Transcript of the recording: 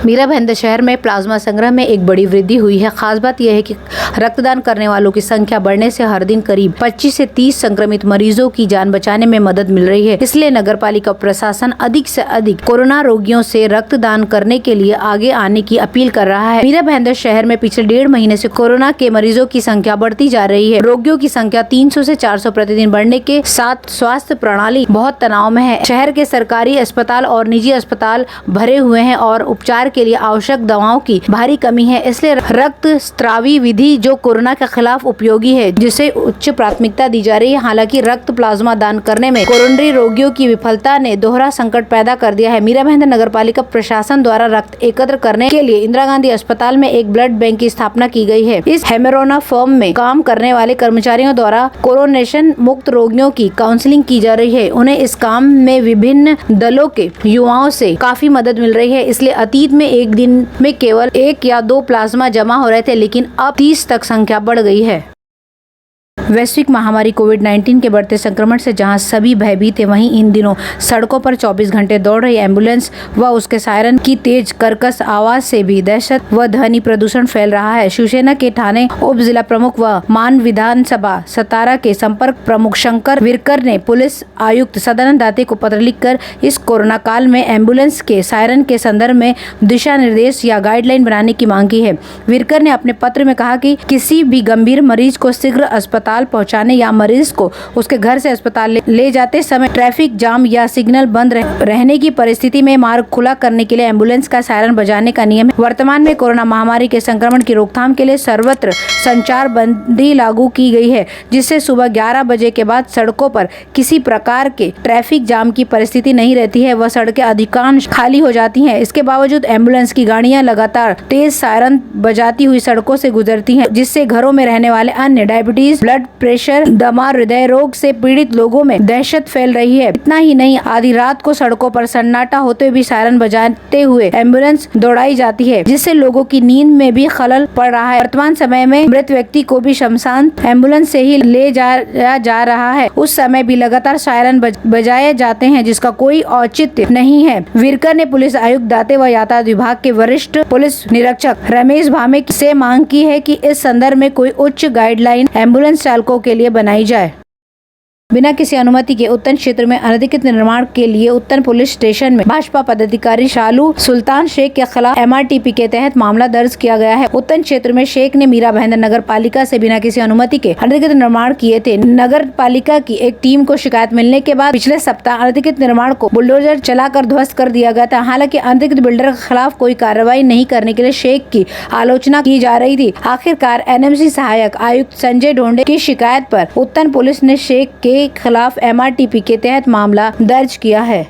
मीरा भाईंदर शहर में प्लाज्मा संग्रह में एक बड़ी वृद्धि हुई है। खास बात यह है कि रक्तदान करने वालों की संख्या बढ़ने से हर दिन करीब 25 से 30 संक्रमित मरीजों की जान बचाने में मदद मिल रही है। इसलिए नगरपालिका प्रशासन अधिक से अधिक कोरोना रोगियों से रक्तदान करने के लिए आगे आने की अपील कर रहा है। मीरा भाईंदर शहर में पिछले 1.5 महीने से कोरोना के मरीजों की संख्या बढ़ती जा रही है। रोगियों की संख्या 300 से 400 प्रतिदिन बढ़ने के साथ स्वास्थ्य प्रणाली बहुत तनाव में है। शहर के सरकारी अस्पताल और निजी अस्पताल भरे हुए हैं और उपचार के लिए आवश्यक दवाओं की भारी कमी है। इसलिए रक्त स्त्रावी विधि जो कोरोना के खिलाफ उपयोगी है, जिसे उच्च प्राथमिकता दी जा रही है। हालांकि रक्त प्लाज्मा दान करने में कोरोनरी रोगियों की विफलता ने दोहरा संकट पैदा कर दिया है। मीरा भाईंदर नगरपालिका प्रशासन द्वारा रक्त एकत्र करने के लिए इंदिरा गांधी अस्पताल में एक ब्लड बैंक की स्थापना की गई है। इस हेमेरोना फर्म में काम करने वाले कर्मचारियों द्वारा कोरोनेशन मुक्त रोगियों की काउंसलिंग की जा रही है। उन्हें इस काम में विभिन्न दलों के युवाओं से काफी मदद मिल रही है। इसलिए अतीत में एक दिन में केवल 1 या 2 प्लाज्मा जमा हो रहे थे, लेकिन अब 30 तक संख्या बढ़ गई है। वैश्विक महामारी कोविड-19 के बढ़ते संक्रमण से जहां सभी भयभीत है, वहीं इन दिनों सड़कों पर 24 घंटे दौड़ रही एम्बुलेंस व उसके सायरन की तेज कर्कश आवाज से भी दहशत व ध्वनि प्रदूषण फैल रहा है। शिवसेना के ठाणे उप जिला प्रमुख व मान विधानसभा सतारा के संपर्क प्रमुख शंकर विरकर ने पुलिस आयुक्त सदानंद दाते को पत्र लिखकर इस कोरोना काल में एम्बुलेंस के सायरन के संदर्भ में दिशा निर्देश या गाइडलाइन बनाने की मांग की है। विरकर ने अपने पत्र में कहा कि किसी भी गंभीर मरीज को शीघ्र अस्पताल पहुंचाने या मरीज को उसके घर से अस्पताल ले जाते समय ट्रैफिक जाम या सिग्नल बंद रहने की परिस्थिति में मार्ग खुला करने के लिए एम्बुलेंस का सायरन बजाने का नियम है। वर्तमान में कोरोना महामारी के संक्रमण की रोकथाम के लिए सर्वत्र संचार बंदी लागू की गई है, जिससे सुबह 11 बजे के बाद सड़कों पर किसी प्रकार के ट्रैफिक जाम की परिस्थिति नहीं रहती है। वह सड़कें अधिकांश खाली हो जाती हैं। इसके बावजूद एम्बुलेंस की गाड़ियां लगातार तेज सायरन बजाती हुई सड़कों से गुजरती हैं, जिससे घरों में रहने वाले अन्य डायबिटीज, ब्लड प्रेशर, दमा, हृदय रोग से पीड़ित लोगों में दहशत फैल रही है। इतना ही नहीं, आधी रात को सड़कों पर सन्नाटा होते भी सायरन बजाते हुए एम्बुलेंस दौड़ाई जाती है, जिससे लोगों की नींद में भी खलल पड़ रहा है। वर्तमान समय में मृत व्यक्ति को भी शमशान एम्बुलेंस से ही ले जाया जा रहा है। उस समय भी लगातार सायरन बजाए जाते हैं, जिसका कोई औचित्य नहीं है। विरकर ने पुलिस आयुक्त दाते व यातायात विभाग के वरिष्ठ पुलिस निरीक्षक रमेश भामे से मांग की है कि इस संदर्भ में कोई उच्च गाइडलाइन एम्बुलेंस चालकों के लिए बनाई जाए। बिना किसी अनुमति के उत्तन क्षेत्र में अनधिकृत निर्माण के लिए उत्तन पुलिस स्टेशन में भाजपा पदाधिकारी शालू सुल्तान शेख के खिलाफ MRTP के तहत मामला दर्ज किया गया है। उत्तन क्षेत्र में शेख ने मीरा भाईंदर नगर पालिका से बिना किसी अनुमति के अनधिकृत निर्माण किए थे। नगर पालिका की एक टीम को शिकायत मिलने के बाद पिछले सप्ताह अनधिकृत निर्माण को बुलडोजर चलाकर ध्वस्त कर दिया गया था। हालांकि अनधिकृत बिल्डर के खिलाफ कोई कार्रवाई नहीं करने के लिए शेख की आलोचना की जा रही थी। आखिरकार NMC सहायक आयुक्त संजय ढोंडे की शिकायत पर उत्तन पुलिस ने शेख के खिलाफ MRTP के तहत मामला दर्ज किया है।